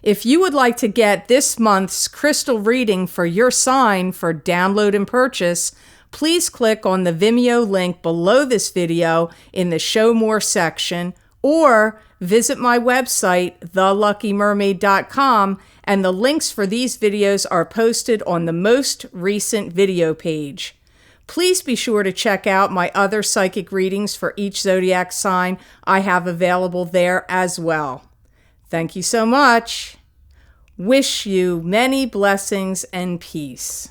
If you would like to get this month's crystal reading for your sign for download and purchase, please click on the Vimeo link below this video in the Show More section, or visit my website, theluckymermaid.com, and the links for these videos are posted on the most recent video page. Please be sure to check out my other psychic readings for each zodiac sign I have available there as well. Thank you so much. Wish you many blessings and peace.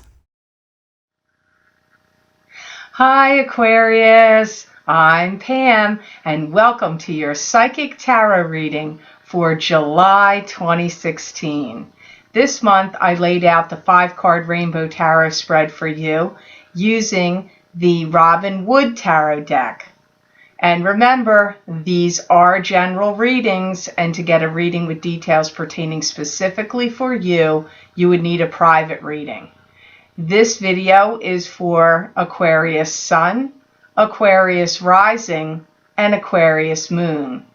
Hi Aquarius, I'm Pam and welcome to your Psychic Tarot reading for July 2016. This month I laid out the 5-card Rainbow Tarot spread for you using the Robin Wood Tarot deck. And remember, these are general readings, and to get a reading with details pertaining specifically for you, you would need a private reading. This video is for Aquarius Sun, Aquarius Rising, and Aquarius Moon.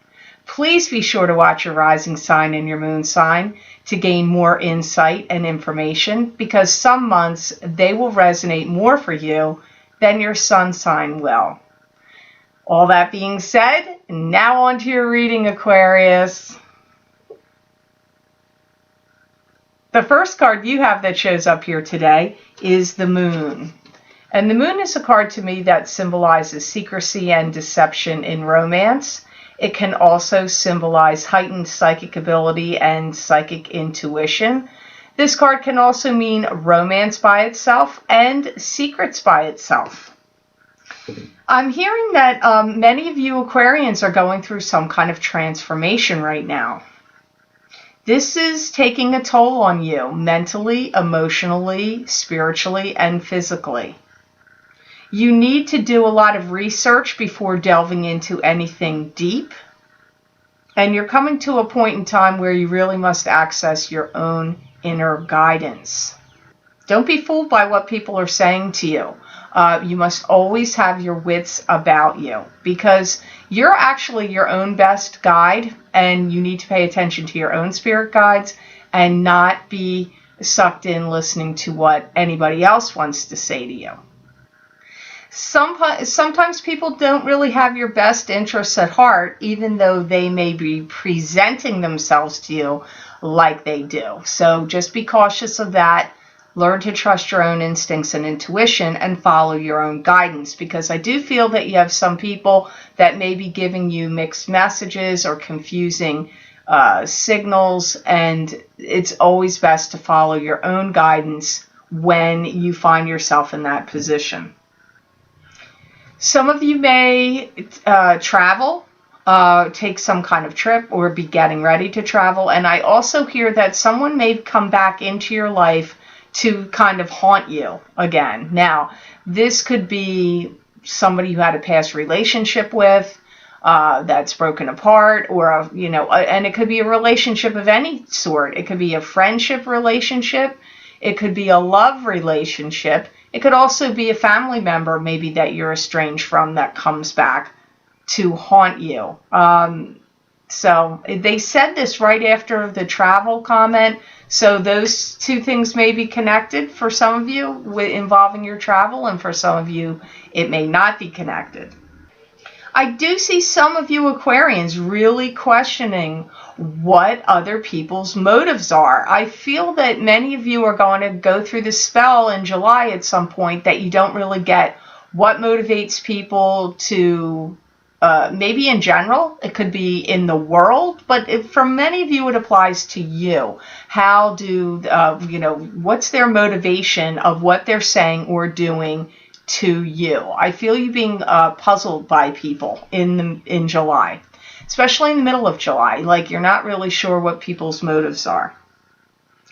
Please be sure to watch your rising sign and your moon sign to gain more insight and information, because some months they will resonate more for you than your sun sign will. All that being said, now on to your reading, Aquarius. The first card you have that shows up here today is the Moon. And the Moon is a card to me that symbolizes secrecy and deception in romance. It can also symbolize heightened psychic ability and psychic intuition. This card can also mean romance by itself and secrets by itself. I'm hearing that many of you Aquarians are going through some kind of transformation right now. This is taking a toll on you mentally, emotionally, spiritually, and physically. You need to do a lot of research before delving into anything deep. And you're coming to a point in time where you really must access your own inner guidance. Don't be fooled by what people are saying to you. You must always have your wits about you, because you're actually your own best guide, and you need to pay attention to your own spirit guides and not be sucked in listening to what anybody else wants to say to you. Sometimes people don't really have your best interests at heart, even though they may be presenting themselves to you like they do. So just be cautious of that. Learn to trust your own instincts and intuition and follow your own guidance, because I do feel that you have some people that may be giving you mixed messages or confusing signals, and it's always best to follow your own guidance when you find yourself in that position. Some of you may travel, take some kind of trip, or be getting ready to travel, and I also hear that someone may come back into your life to kind of haunt you again. Now, this could be somebody you had a past relationship with that's broken apart, or and it could be a relationship of any sort. It could be a friendship relationship. It could be a love relationship. It could also be a family member maybe that you're estranged from that comes back to haunt you. So they said this right after the travel comment. So those two things may be connected for some of you involving your travel, and for some of you it may not be connected. I do see some of you Aquarians really questioning what other people's motives are. I feel that many of you are going to go through this spell in July at some point that you don't really get what motivates people to, maybe in general, it could be in the world, but for many of you it applies to you. How do, what's their motivation of what they're saying or doing to you? I feel you being puzzled by people in July, especially in the middle of July. Like you're not really sure what people's motives are.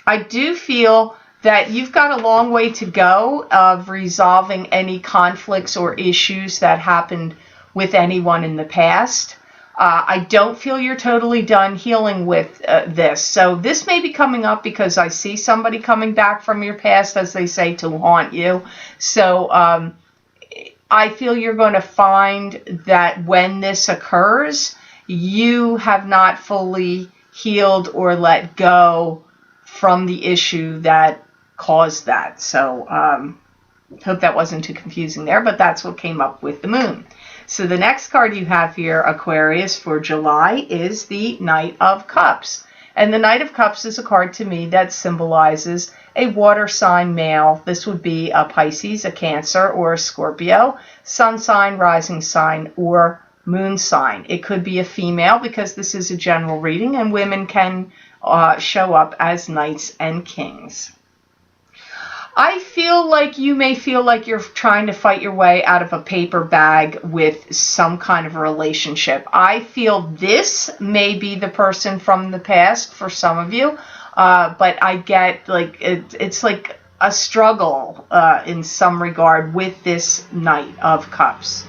I do feel that you've got a long way to go of resolving any conflicts or issues that happened with anyone in the past. I don't feel you're totally done healing with this. So this may be coming up because I see somebody coming back from your past, as they say, to haunt you. So I feel you're going to find that when this occurs, you have not fully healed or let go from the issue that caused that. So hope that wasn't too confusing there, but that's what came up with the moon. So the next card you have here, Aquarius, for July is the Knight of Cups. And the Knight of Cups is a card to me that symbolizes a water sign male. This would be a Pisces, a Cancer, or a Scorpio, sun sign, rising sign, or moon sign. It could be a female because this is a general reading and women can show up as knights and kings. I feel like you may feel like you're trying to fight your way out of a paper bag with some kind of a relationship. I feel this may be the person from the past for some of you, but I get like it's like a struggle in some regard with this Knight of Cups.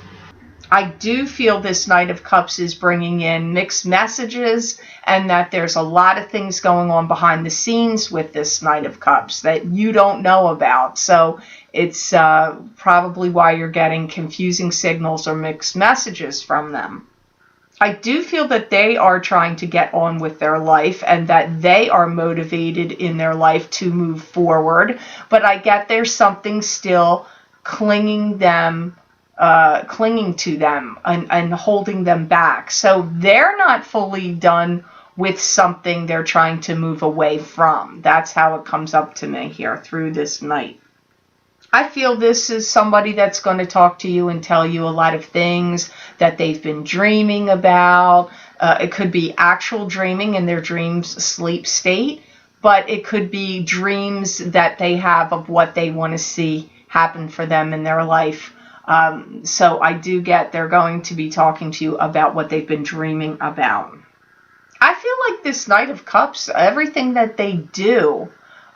I do feel this Knight of Cups is bringing in mixed messages and that there's a lot of things going on behind the scenes with this Knight of Cups that you don't know about. So it's probably why you're getting confusing signals or mixed messages from them. I do feel that they are trying to get on with their life and that they are motivated in their life to move forward. But I get there's something still clinging to them and holding them back. So they're not fully done with something they're trying to move away from. That's how it comes up to me here through this Knight. I feel this is somebody that's going to talk to you and tell you a lot of things that they've been dreaming about. It could be actual dreaming in their dreams sleep state, but it could be dreams that they have of what they want to see happen for them in their life. So I do get they're going to be talking to you about what they've been dreaming about. I feel like this Knight of Cups, everything that they do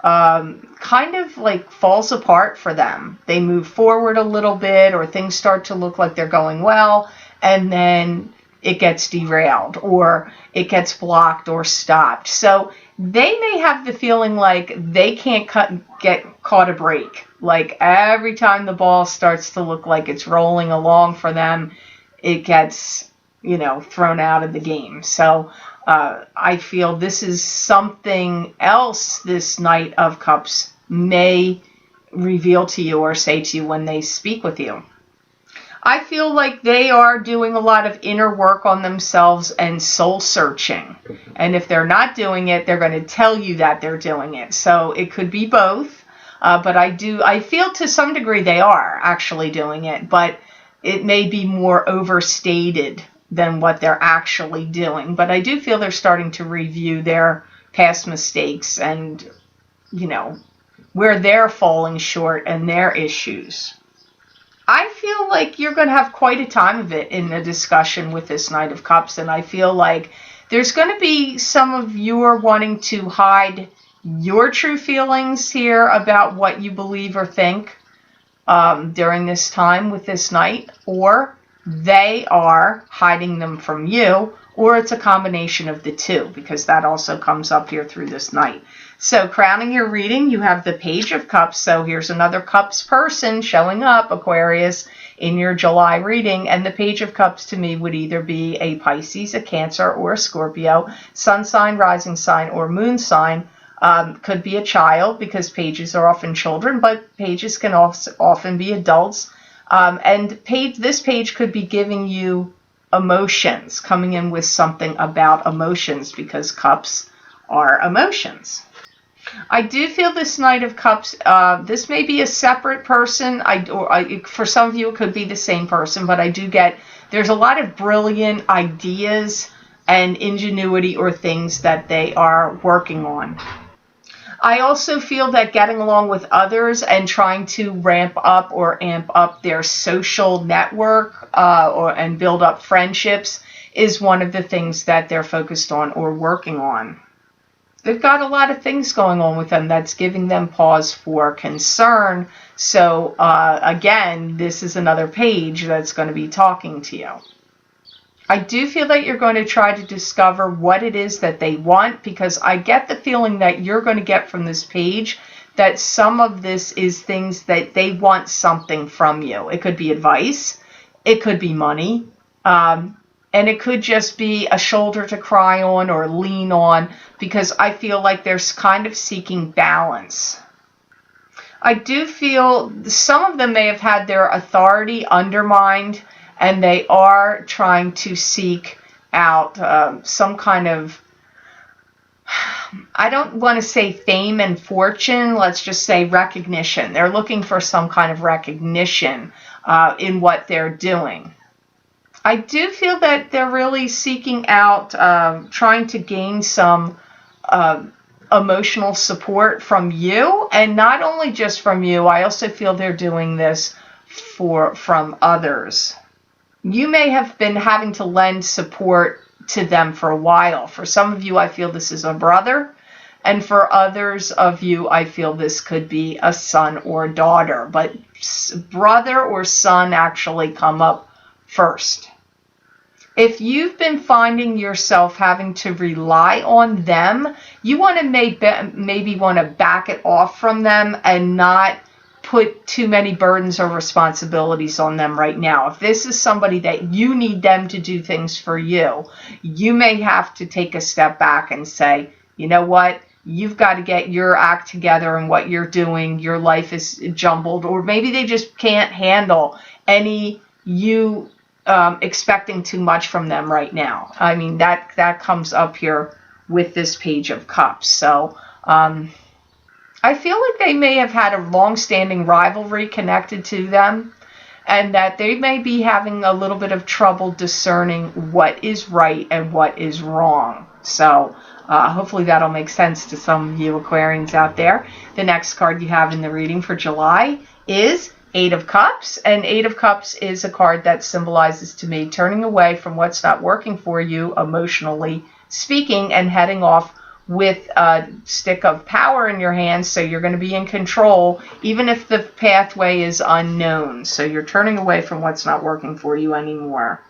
kind of like falls apart for them. They move forward a little bit or things start to look like they're going well and then it gets derailed or it gets blocked or stopped. So they may have the feeling like they can't get caught a break. Like every time the ball starts to look like it's rolling along for them, it gets, thrown out of the game. So I feel this is something else this Knight of Cups may reveal to you or say to you when they speak with you. I feel like they are doing a lot of inner work on themselves and soul searching. And if they're not doing it, they're going to tell you that they're doing it. So it could be both. But I feel to some degree they are actually doing it, but it may be more overstated than what they're actually doing. But I do feel they're starting to review their past mistakes and, where they're falling short and their issues. I feel like you're going to have quite a time of it in the discussion with this Knight of Cups, and I feel like there's going to be some of you are wanting to hide your true feelings here about what you believe or think during this time with this Knight, or they are hiding them from you, or it's a combination of the two, because that also comes up here through this Knight. So crowning your reading, you have the Page of Cups. So here's another Cups person showing up, Aquarius, in your July reading. And the Page of Cups to me would either be a Pisces, a Cancer, or a Scorpio, sun sign, rising sign, or moon sign. Could be a child because pages are often children, but pages can often be adults. And this page could be giving you emotions, coming in with something about emotions because cups are emotions. I do feel this Knight of Cups, this may be a separate person. For some of you, it could be the same person, but I do get there's a lot of brilliant ideas and ingenuity or things that they are working on. I also feel that getting along with others and trying to ramp up or amp up their social network and build up friendships is one of the things that they're focused on or working on. They've got a lot of things going on with them that's giving them pause for concern. So again, this is another page that's going to be talking to you. I do feel that you're going to try to discover what it is that they want, because I get the feeling that you're going to get from this page that some of this is things that they want something from you. It could be advice. It could be money. And And it could just be a shoulder to cry on or lean on, because I feel like they're kind of seeking balance. I do feel some of them may have had their authority undermined, and they are trying to seek out some kind of, I don't want to say fame and fortune, let's just say recognition. They're looking for some kind of recognition in what they're doing. I do feel that they're really seeking out, trying to gain some emotional support from you, and not only just from you. I also feel they're doing this from others. You may have been having to lend support to them for a while. For some of you, I feel this is a brother, and for others of you, I feel this could be a son or daughter, but brother or son actually come up first. If you've been finding yourself having to rely on them, you want to maybe want to back it off from them and not put too many burdens or responsibilities on them right now. If this is somebody that you need them to do things for you, you may have to take a step back and say, you know what? You've got to get your act together and what you're doing. Your life is jumbled, or maybe they just can't handle you expecting too much from them right now. I mean, that comes up here with this Page of Cups. So I feel like they may have had a long-standing rivalry connected to them, and that they may be having a little bit of trouble discerning what is right and what is wrong. So hopefully that'll make sense to some of you Aquarians out there. The next card you have in the reading for July is Eight of Cups, and Eight of Cups is a card that symbolizes to me turning away from what's not working for you emotionally speaking, and heading off with a stick of power in your hands, so you're going to be in control even if the pathway is unknown. So you're turning away from what's not working for you anymore.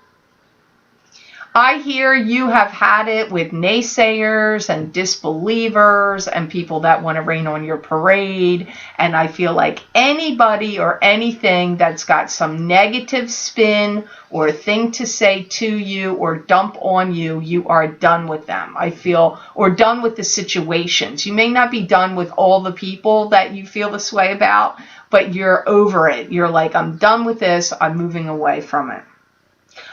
I hear you have had it with naysayers and disbelievers and people that want to rain on your parade. And I feel like anybody or anything that's got some negative spin or thing to say to you or dump on you, you are done with them. I feel, or done with the situations. You may not be done with all the people that you feel this way about, but you're over it. You're like, I'm done with this. I'm moving away from it.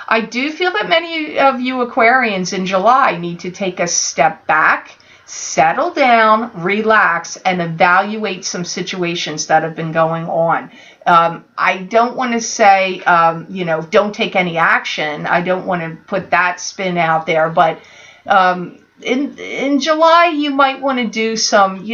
I do feel that many of you Aquarians in July need to take a step back, settle down, relax, and evaluate some situations that have been going on. I don't want to say, don't take any action. I don't want to put that spin out there, but in July, you might want to do some,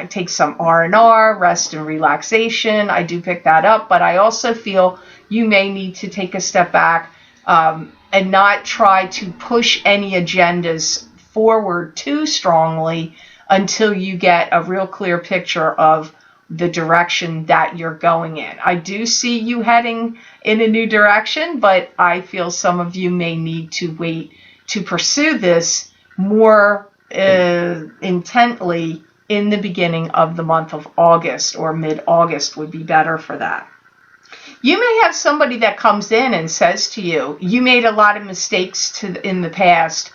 take some R&R, rest and relaxation. I do pick that up, but I also feel you may need to take a step back and not try to push any agendas forward too strongly until you get a real clear picture of the direction that you're going in. I do see you heading in a new direction, but I feel some of you may need to wait to pursue this more intently in the beginning of the month of August, or mid-August would be better for that. You may have somebody that comes in and says to you, you made a lot of mistakes in the past.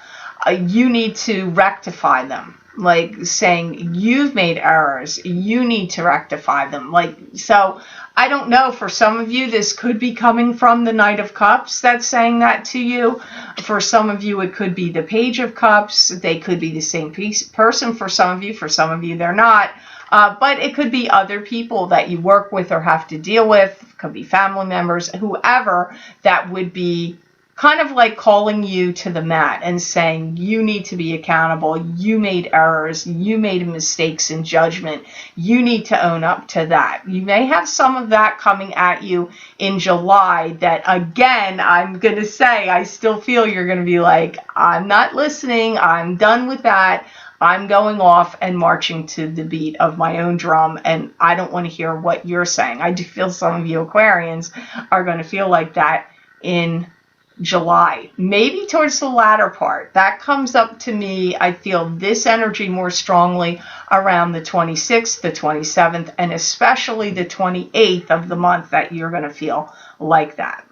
You need to rectify them. Like saying, you've made errors. You need to rectify them. So I don't know. For some of you, this could be coming from the Knight of Cups that's saying that to you. For some of you, it could be the Page of Cups. They could be the same person for some of you. For some of you, they're not. But it could be other people that you work with or have to deal with. It could be family members, whoever that would be kind of like calling you to the mat and saying, you need to be accountable. You made errors. You made mistakes in judgment. You need to own up to that. You may have some of that coming at you in July that, again, I'm going to say, I still feel you're going to be like, I'm not listening. I'm done with that. I'm going off and marching to the beat of my own drum, and I don't want to hear what you're saying. I do feel some of you Aquarians are going to feel like that in July, maybe towards the latter part. That comes up to me. I feel this energy more strongly around the 26th, the 27th, and especially the 28th of the month that you're going to feel like that.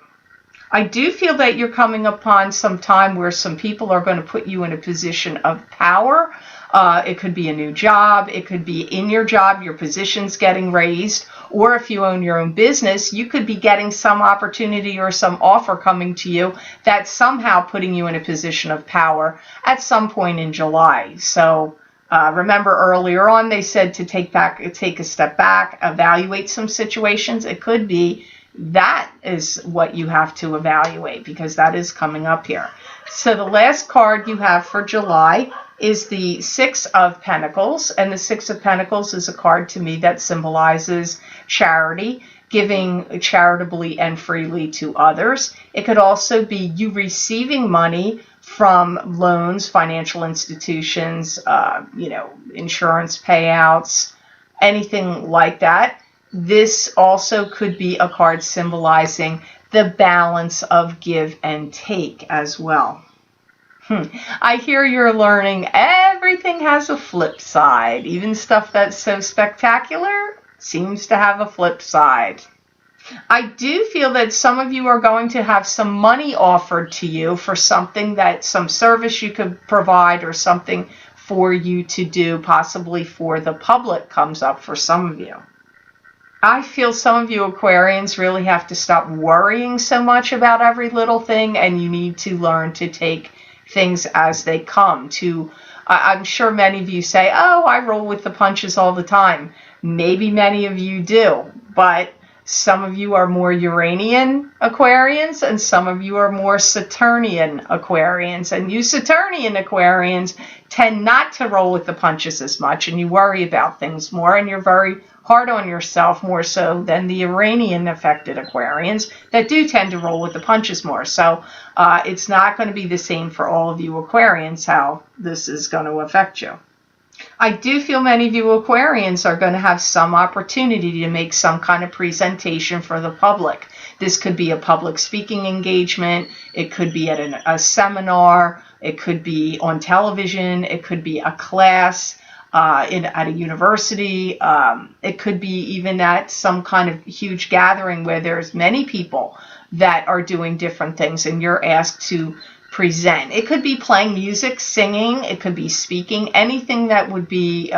I do feel that you're coming upon some time where some people are going to put you in a position of power. It could be a new job. It could be in your job, your position's getting raised. Or if you own your own business, you could be getting some opportunity or some offer coming to you that's somehow putting you in a position of power at some point in July. So remember earlier on they said to take a step back, evaluate some situations. It could be that is what you have to evaluate because that is coming up here. So the last card you have for July is the Six of Pentacles, and the Six of Pentacles is a card to me that symbolizes charity, giving charitably and freely to others. It could also be you receiving money from loans, financial institutions, insurance payouts, anything like that. This also could be a card symbolizing the balance of give and take as well. I hear you're learning everything has a flip side. Even stuff that's so spectacular seems to have a flip side. I do feel that some of you are going to have some money offered to you for something that some service you could provide or something for you to do, possibly for the public comes up for some of you. I feel some of you Aquarians really have to stop worrying so much about every little thing, and you need to learn to take things as they come. I'm sure many of you say, oh, I roll with the punches all the time. Maybe many of you do, but some of you are more Uranian Aquarians and some of you are more Saturnian Aquarians. And you Saturnian Aquarians tend not to roll with the punches as much, and you worry about things more, and you're very hard on yourself more so than the Uranian affected Aquarians that do tend to roll with the punches more. So it's not going to be the same for all of you Aquarians how this is going to affect you. I do feel many of you Aquarians are going to have some opportunity to make some kind of presentation for the public. This could be a public speaking engagement. It could be at a seminar. It could be on television. It could be a class at a university. It could be even at some kind of huge gathering where there's many people that are doing different things and you're asked to present. It could be playing music, singing, it could be speaking, anything that would be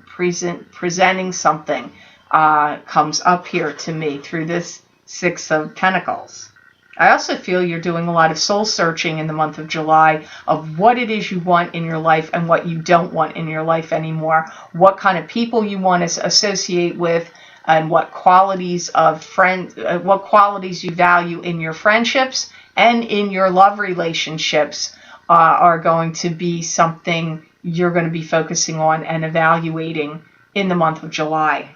presenting something comes up here to me through this Six of Pentacles. I also feel you're doing a lot of soul searching in the month of July of what it is you want in your life and what you don't want in your life anymore, what kind of people you want to associate with, and what qualities you value in your friendships and in your love relationships are going to be something you're going to be focusing on and evaluating in the month of July.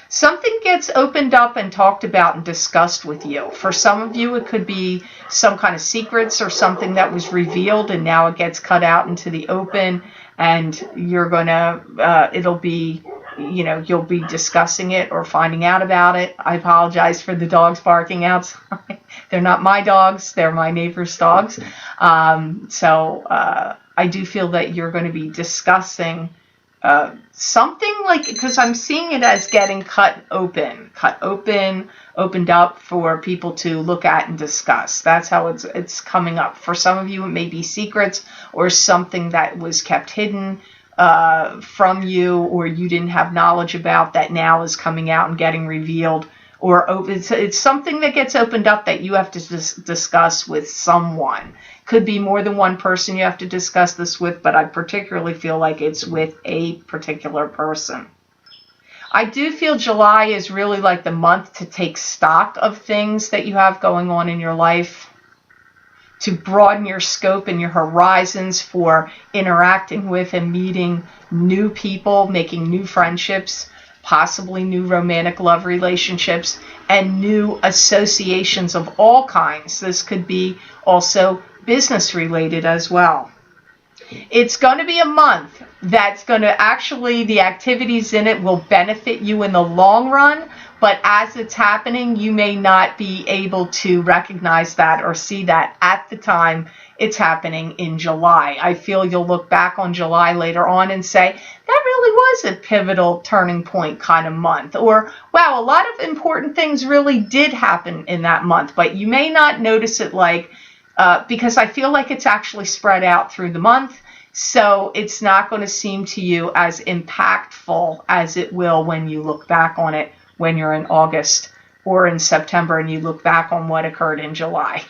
Something gets opened up and talked about and discussed with you. For some of you, it could be some kind of secrets or something that was revealed and now it gets cut out into the open, and you're going to, it'll be, you'll be discussing it or finding out about it. I apologize for the dogs barking outside. They're not my dogs, they're my neighbor's dogs. I do feel that you're going to be discussing something like, because I'm seeing it as getting opened up for people to look at and discuss. That's how it's coming up. For some of you, it may be secrets or something that was kept hidden from you or you didn't have knowledge about that now is coming out and getting revealed. Or it's something that gets opened up that you have to discuss with someone. Could be more than one person you have to discuss this with, but I particularly feel like it's with a particular person. I do feel July is really like the month to take stock of things that you have going on in your life, to broaden your scope and your horizons for interacting with and meeting new people, making new friendships, possibly new romantic love relationships, and new associations of all kinds. This could be also business related as well. It's going to be a month that's going to actually, the activities in it will benefit you in the long run, but as it's happening, you may not be able to recognize that or see that at the time it's happening in July. I feel you'll look back on July later on and say, that really was a pivotal turning point kind of month. Or, wow, a lot of important things really did happen in that month, but you may not notice it because I feel like it's actually spread out through the month. So it's not going to seem to you as impactful as it will when you look back on it when you're in August or in September and you look back on what occurred in July.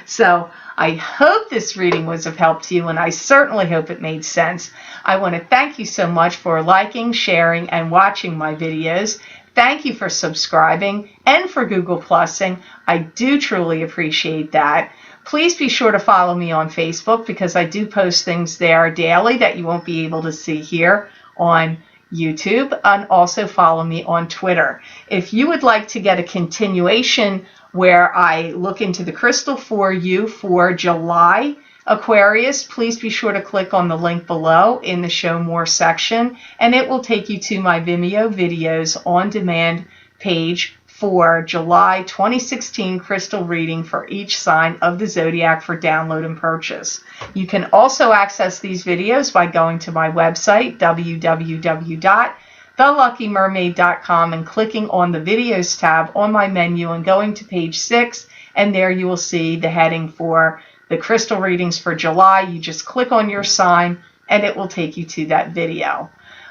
So I hope this reading was of help to you, and I certainly hope it made sense. I want to thank you so much for liking, sharing, and watching my videos. Thank you for subscribing and for Google Plusing. I do truly appreciate that. Please be sure to follow me on Facebook because I do post things there daily that you won't be able to see here on YouTube, and also follow me on Twitter. If you would like to get a continuation where I look into the crystal for you for July, Aquarius, please be sure to click on the link below in the Show More section, and it will take you to my Vimeo videos on demand page for July 2016 crystal reading for each sign of the zodiac for download and purchase. You can also access these videos by going to my website, www.theluckymermaid.com, and clicking on the videos tab on my menu and going to page 6, and there you will see the heading for the crystal readings for July. You just click on your sign and it will take you to that video.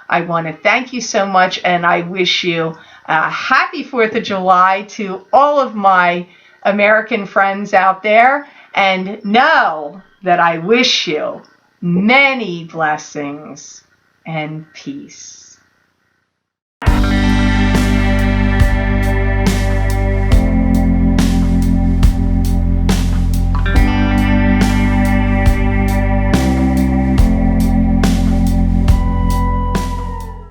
I want to thank you so much, and I wish you a happy 4th of July to all of my American friends out there, and know that I wish you many blessings and peace.